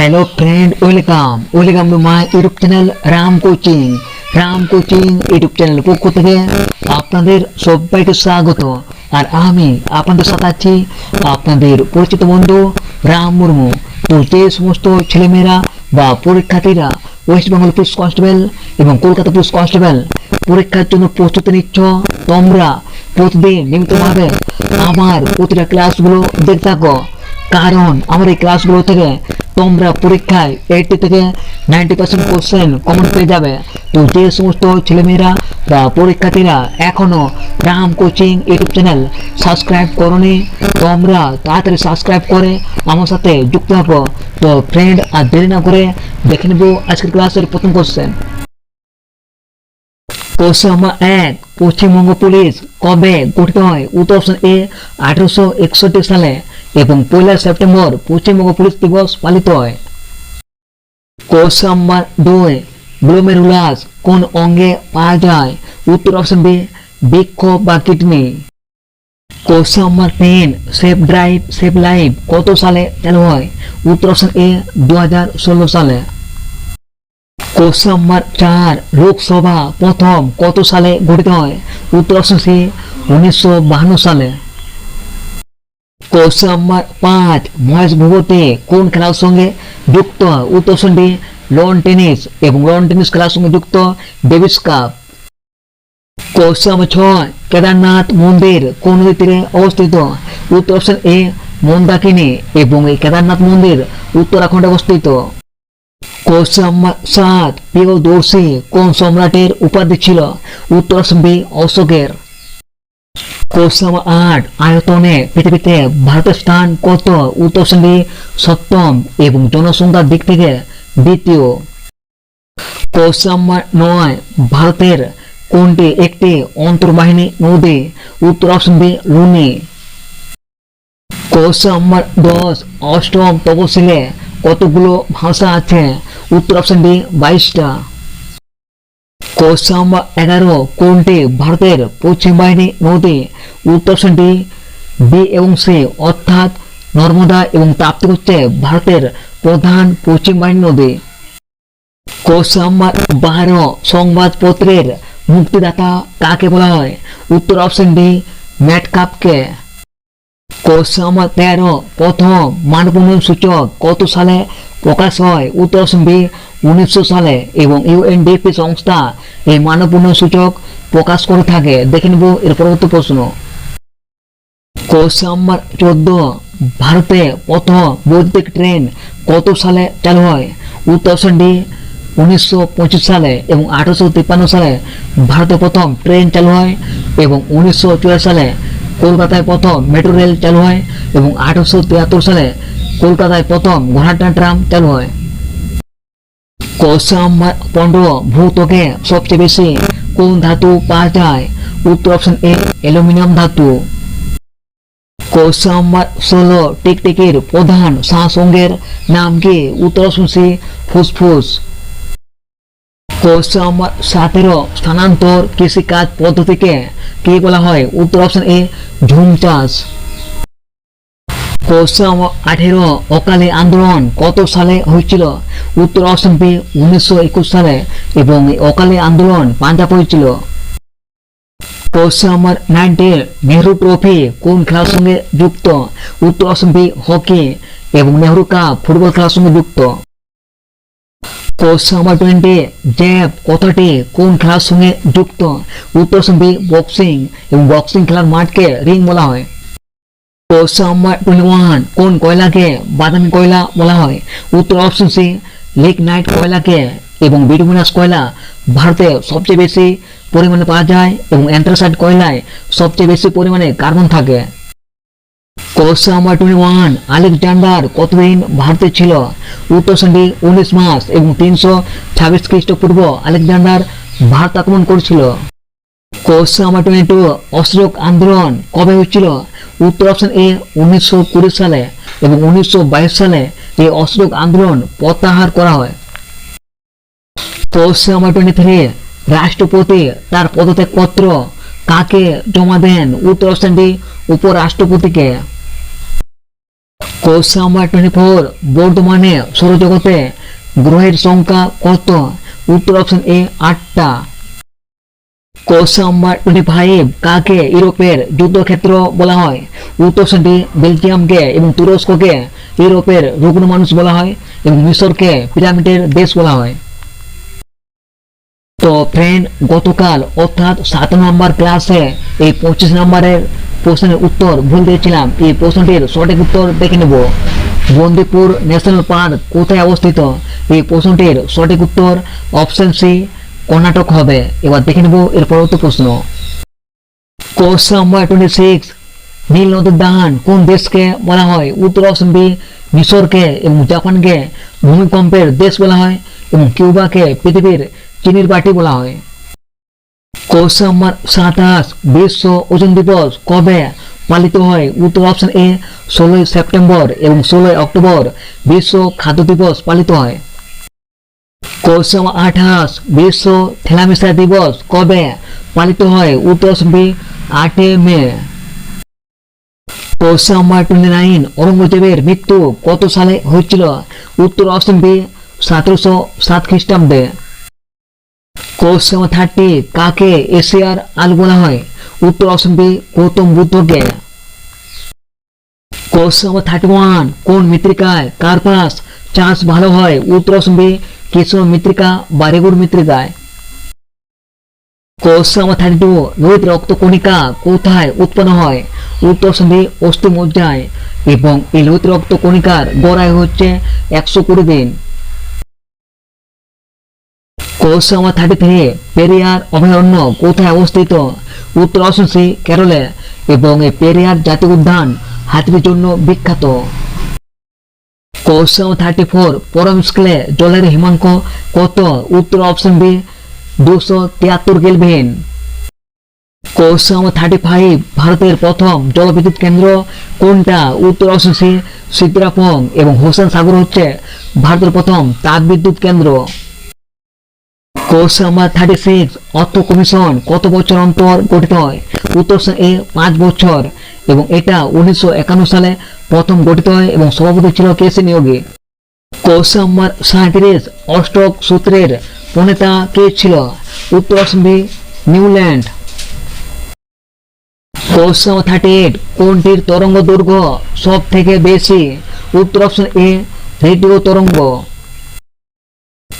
Hello friend, welcome to my YouTube channel Ram coaching YouTube channel পক্ষ থেকে আপনাদের সবাইকে স্বাগত। আর আমি আপনাদের সাথে আছি আপনাদের পরিচিত বন্ধু রাম মুর্মু। তো যে সমস্ত ছেলেমেয়েরা বা পরীক্ষার্থীরা ওয়েস্ট বেঙ্গল পুলিশ কনস্টেবল এবং কলকাতা পুলিশ কনস্টেবল পরীক্ষার জন্য প্রস্তুতি নিচ্ছ, তোমরা প্রতিদিন নিয়মিতভাবে আমার প্রতিটা ক্লাসগুলো দেখতে থাকো, কারণ আমার এই ক্লাসগুলো থেকে তোমরা পরীক্ষায় 80 থেকে 90% কোশ্চেন কমন পেয়ে যাবে। তো যে সমস্ত ছেলেমেয়েরা বা পরীক্ষার্থীরা এখনো Ram coaching YouTube channel subscribe করনি, তোমরা তাড়াতাড়ি সাবস্ক্রাইব করে আমার সাথে যুক্ত থাকো। তো ফ্রেন্ড, আর দেরি না করে দেখে নেব আজকের ক্লাসের প্রথম question. Question number 1, Paschimbanga police কবে গঠিত হয়? উত্তর অপশন এ 1861 সালে এবং 1 সেপ্টেম্বর পশ্চিমবঙ্গ পুলিশ দিবস পালিত হয়। কোশ্চেন নাম্বার 2, গ্লোমেরুলাস কোন অঙ্গে পাওয়া যায়? উত্তর অপশন বি বৃক্ক বা kidney. Question number 3, safe drive save life কত সালে চালু হয়? উত্তর অপশন এ 2016 সালে। কোশ্চেন নাম্বার 4, লোকসভা প্রথম কত সালে গঠিত হয়? উত্তর অপশন সি 1952 সালে। কোশ্চেন নাম্বার 5, মহেশ ভূপতি কোন খেলার সঙ্গে যুক্ত? উত্তর অপশন ডি লন টেনিস এবং লন টেনিস খেলার সঙ্গে যুক্ত Davis cup. Question number 6, Kedarnath মন্দির কোন নদীর তীরে অবস্থিত? উত্তর অপশন এ মন্দাকিনী এবং এই কেদারনাথ মন্দির উত্তরাখণ্ডে অবস্থিত। কোশ্চেন নাম্বার 7, প্রিয়দর্শী কোন সম্রাটের উপাধি ছিল? উত্তর অপশন বি অশোকের। কোশ্চেন নাম্বার 8, আয়তনে পৃথিবীতে ভারতের স্থান কত? উত্তর অপশন বি সপ্তম এবং জনসংখ্যার দিক থেকে দ্বিতীয়। কোশ্চেন নাম্বার 9, ভারতের কোনটি একটি অন্তর্বাহিনী নদী? উত্তর option B Luni. Question number 10, অষ্টম তপশিলে কতগুলো ভাষা আছে? উত্তর অপশন ডি 22টা। কোশ্চেন নাম্বার 11, কোনটি ভারতের পশ্চিম বাহিনী নদী? উত্তর অপশন ডি বি এবং সি, অর্থাৎ নর্মদা এবং তাপ্তি হচ্ছে ভারতের প্রধান পশ্চিম বাহিনী নদী। কোশ্চেন নাম্বার 12, সংবাদপত্রের মুক্তিদাতা কাকে বলা হয়? উত্তর অপশন ডি ম্যাটকাপকে। কোশ্চেন নাম্বার 13, প্রথম মানব উন্নয়ন সূচক কত সালে প্রকাশ হয়? উত্তর অপশন বি 1900 সালে এবং ইউএনডিপি সংস্থা এই মানব উন্নয়ন সূচক প্রকাশ করে থাকে। দেখে নেব এর পরবর্তী প্রশ্ন। কোশ্চেন নাম্বার 14, ভারতে প্রথম বৈদ্যুতিক ট্রেন কত সালে চালু হয়? উত্তর অপশন ডি 1925 সালে এবং 1853 সালে ভারতে প্রথম ট্রেন চালু হয় এবং 1984 সালে কলকাতায় প্রথম মেট্রো রেল চালু হয় এবং 1873 সালে কলকাতায় প্রথম ঘোড়াটা ট্রাম চালু হয়। কোশ্চেন নাম্বার 15, ভূত্বকে সবচেয়ে বেশি কোন ধাতু পাওয়া যায়? উত্তর অপশন এ অ্যালুমিনিয়াম ধাতু। কোশ্চেন নাম্বার 16, টিকটিকির প্রধান শ্বাস অঙ্গের নাম কি? উত্তর অপশন সি ফুসফুস। কোশ্চেন নাম্বার 17, স্থানান্তর কৃষিকাজ পদ্ধতিকে কি বলা হয়? উত্তর অপশন এ ঝুম চাষ। কোশ্চেন নাম্বার 18, অকালি আন্দোলন কত সালে হয়েছিল? উত্তর অপশন বি 1921 সালে এবং অকালি আন্দোলন পাঞ্জাব হয়েছিল। কোশ্চেন নাম্বার 19, নেহরু ট্রফি কোন খেলার সঙ্গে যুক্ত? উত্তর অপশন বি হকি এবং নেহরু কাপ ফুটবল খেলার সঙ্গে যুক্ত। কোশ্চেন নাম্বার 20, জ্যাব কথাটি কোন খেলার সঙ্গে যুক্ত? উত্তর অপশন বি বক্সিং এবং বক্সিং খেলার মাঠকে রিং বলা হয়। কোশ্চেন নাম্বার 21, কোন কয়লাকে বাদামি কয়লা বলা হয়? উত্তর অপশন সি লিগনাইট কয়লাকে এবং বিটুমিনাস কয়লা ভারতে সবচেয়ে বেশি পরিমাণে পাওয়া যায় এবং অ্যান্থ্রাসাইট কয়লায় সবচেয়ে বেশি পরিমাণে কার্বন থাকে। কোশ্চেন নাম্বার 21, আলেকজান্ডার কতদিন ভারতে ছিল? উত্তর অপশন ডি 19 মাস এবং 326 খ্রিস্টপূর্ব আলেকজান্ডার ভারত আক্রমণ করেছিল। কোশ্চেন নাম্বার 22, অশোক আন্দোলন কবে হয়েছিল? উত্তর অপশন এ 1920 সালে এবং 1922 সালে এই অশোক আন্দোলন প্রত্যাহার করা হয়। কোশ্চেন নাম্বার 23, রাষ্ট্রপতি তার পদত্যাগপত্র কাকে জমা দেন? উত্তর অপশন ডি উপরাষ্ট্রপতিকে। কোশ্চেন নাম্বার 24, বর্তমানে সৌরজগতে গ্রহের সংখ্যা কত? উত্তর অপশন এ 8টা। কোশ্চেন নাম্বার 25, কাকে ইউরোপের যুদ্ধক্ষেত্র বলা হয়? উত্তর অপশন ডি বেলজিয়ামকে এবং তুরস্ককে ইউরোপের রুগ্ন মানুষ বলা হয় এবং মিশরকে পিরামিডের দেশ বলা হয়। তো ফ্রেন্ড, গতকাল অর্থাৎ 7 নম্বর ক্লাসে এই 25 নম্বরের প্রশ্নের উত্তর ভুল দিয়েছিলাম। এই প্রশ্নটির সঠিক উত্তর দেখে নেব। বন্দিপুর ন্যাশনাল পার্ক কোথায় অবস্থিত? এই প্রশ্নটির সঠিক উত্তর অপশন সি কর্ণাটক হবে। এবার দেখে নেব এর পরবর্তী প্রশ্ন। কোশ্চেন নাম্বার 26, নীল নদের দান কোন দেশকে বলা হয়? উত্তর অপশন বি মিশরকে এবং জাপানকে ভূমিকম্পের দেশ বলা হয় এবং কিউবাকে পৃথিবীর চিনির বাটি বলা হয়। কোশ্চেন নাম্বার 27, বিশ্ব ওজন দিবস কবে পালিত হয়? উত্তর অপশন এ 16 সেপ্টেম্বর এবং 16 অক্টোবর বিশ্ব খাদ্য দিবস পালিত হয়। কোশ্চেন নাম্বার 28, বিশ্ব থ্যালামিসা দিবস কবে পালিত হয়? উত্তর অপশন বি 8 মে। কোশ্চেন নাম্বার 29, ঔরঙ্গজেবের মৃত্যু কত সালে হয়েছিল? উত্তর অপশন বি 1707 খ্রিস্টাব্দে। কোশ্চেন নাম্বার 30, কাকে এশিয়ার আলো বলা হয়? উত্তর অপশন বি গৌতম বুদ্ধকে। কোশ্চেন নাম্বার 31, কোন মৃত্তিকায় কার্পাস চাষ ভালো হয়? উত্তর অপশন বি কেশর মৃত্তিকা বা রেগুর মৃত্তিকায়। কোশ্চেন নাম্বার 32, লোহিত রক্ত কণিকা কোথায় উৎপন্ন হয়? উত্তর অপশন বি অস্থি মজ্জায় এবং এই লোহিত রক্ত কণিকার গড় আয়ু হচ্ছে 120 দিন। কোশ্চেন নাম্বার 33, পেরিয়ার অভয়ারণ্য কোথায় অবস্থিত? উত্তর অপশন সি কেরলে এবং এই পেরিয়ার জাতীয় উদ্যান হাতির জন্য বিখ্যাত। কোশ্চেন নাম্বার 34, পরম স্কেলে জলের হিমাঙ্ক কত? উত্তর option B 273 kelvin. Question number 35, ভারতের প্রথম জলবিদ্যুৎ কেন্দ্র কোনটা? উত্তর অপশন সি সিদ্রাপং এবং হোসেন সাগর হচ্ছে ভারতের প্রথম তাপবিদ্যুৎ কেন্দ্র। কোশ্চেন নাম্বার 36, অর্থ কমিশন কত বছর অন্তর গঠিত হয়? উত্তর অপশন এ 5 বছর এবং এটা 1951 সালে প্রথম গঠিত হয় এবং সভাপতি ছিল কেসি নিয়োগী। কোশ্চেন নাম্বার 37, অষ্টক সূত্রের প্রণেতা কে ছিল? উত্তর option B Newland. Question number 38, কোনটির তরঙ্গ দৈর্ঘ্য সব থেকে বেশি? উত্তর অপশন এ রেডিও তরঙ্গ।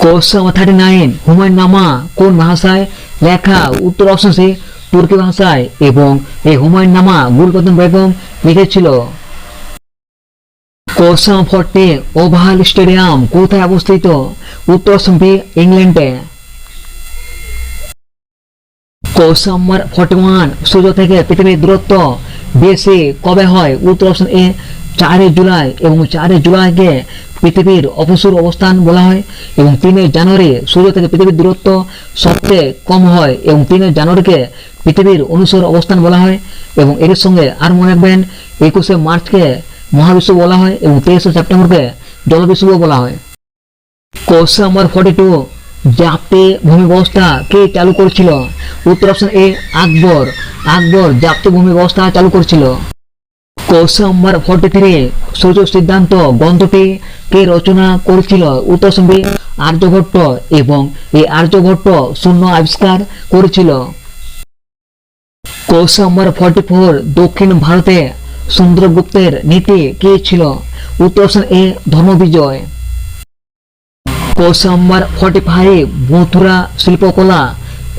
কোশ্চেন নাম্বার 39, হুমায়ুন নামা কোন ভাষায় লেখা? উত্তর অপশন সি তুর্কি ভাষায় এবং এই হুমায়ুন নামা গুলবদন বেগম লিখেছিল। কোশ্চেন নাম্বার 40, ওভাল স্টেডিয়াম কোথায় অবস্থিত? উত্তর অপশন বি ইংল্যান্ডে। কোশ্চেন নাম্বার 41, সূর্য থেকে পৃথিবীর দূরত্ব বেশি কবে হয়? উত্তর অপশন এ 4 জুলাই এবং 4 জুলাইকে পৃথিবীর অপসূর অবস্থান বলা হয় এবং 3 জানুয়ারি সূর্য থেকে পৃথিবীর দূরত্ব সবচেয়ে কম হয় এবং 3 জানুয়ারিকে পৃথিবীর অনুসর অবস্থান বলা হয় এবং এর সঙ্গে আর মনে রাখবেন 21 মার্চকে মহাবিশ্ব বলা হয় এবং 23 সেপ্টেম্বরকে জলবিশ্ব বলা হয়। কোশ্চেন নাম্বার 42, জাপ্তি ভূমি ব্যবস্থা কে চালু করেছিল? উত্তর অপশন এ আকবর। আকবর জাপ্তি ভূমি ব্যবস্থা চালু করেছিল। কোশ্চেন নাম্বার 43, সূর্য সিদ্ধান্ত গ্রন্থটি কে রচনা করেছিল? উত্তর অপশন বি আর্যভট্ট এবং এই আর্যভট্ট শূন্য আবিষ্কার করেছিল। কোশ্চেন নাম্বার 44, দক্ষিণ ভারতে চন্দ্রগুপ্তের নীতি কি ছিল? উত্তর অপশন এ ধর্মবিজয়। কোশ্চেন নাম্বার 45, মথুরা শিল্পকলা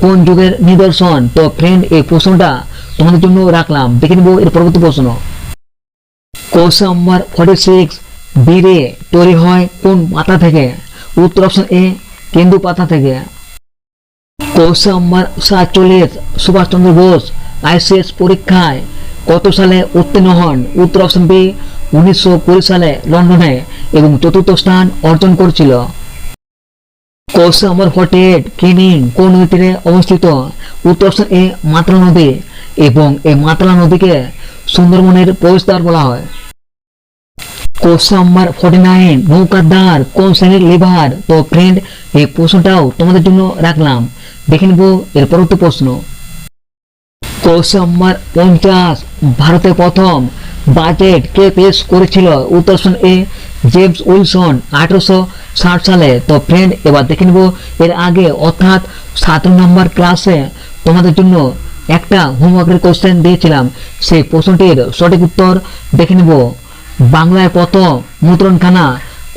কোন যুগের নিদর্শন? তো ফ্রেন্ড, এই প্রশ্নটা তোমাদের জন্য রাখলাম। দেখে নিব এর পরবর্তী প্রশ্ন। কোশ্চেন নাম্বার 46, বিড়ি তৈরি হয় কোন পাতা থেকে? উত্তর অপশন এ কেন্দু পাতা থেকে। Question number 47, Subhash Chandra Bose ICS পরীক্ষায় কত সালে উত্তীর্ণ হন? উত্তর অপশন বি 1920 সালে লন্ডনে এবং 4র্থ স্থান অর্জন করেছিল। কোশ্চেন নাম্বার 48, ক্যানিং কোন নদীতে অবস্থিত? উত্তর অপশন এ মাতলা নদী এবং এই মাতলা নদীকে সুন্দরবনের প্রবেশদ্বার বলা হয়। কোশ্চেন নাম্বার 49, নৌকার দাঁড় কোন শ্রেণীর লিভার? তো ফ্রেন্ড, এই প্রশ্নটাও তোমাদের জন্য রাখলাম। দেখে নেব এর পরবর্তী প্রশ্ন। কোশ্চেন নাম্বার 50, ভারতের প্রথম বাজেট কে পেশ করেছিল? উত্তর অপশন এ জেমস উইলসন 1860 সালে। তো ফ্রেন্ড এবার দেখে নেব এর আগে অর্থাৎ 7 নম্বর ক্লাসে তোমাদের জন্য একটা হোমওয়ার্কের কোশ্চেন দিয়েছিলাম, সেই প্রশ্নটির সঠিক উত্তর দেখে নেব। বাংলায় প্রথম মুদ্রণখানা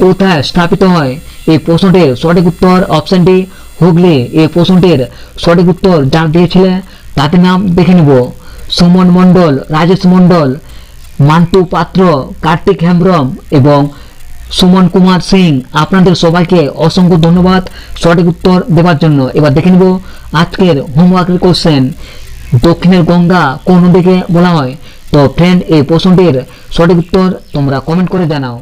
কোথায় স্থাপিত হয়? এই প্রশ্নটির সঠিক উত্তর অপশন ডি হুগলি। এই প্রশ্নটির সঠিক উত্তর যারা দিয়েছিলেন তাদের নাম দেখে নেব। সুমন মণ্ডল, রাজেশ মণ্ডল, মান্টু পাত্র, কার্তিক হেমব্রম এবং সুমন কুমার সিং। আপনাদের সবাইকে অসংখ্য ধন্যবাদ সঠিক উত্তর দেওয়ার জন্য। এবার দেখে নেব আজকের হোমওয়ার্কের কোশ্চেন, দক্ষিণের গঙ্গা কোন নদীকে বলা হয়? তো ফ্রেন্ড এই প্রশ্নটির সঠিক উত্তর তোমরা কমেন্ট করে জানাও।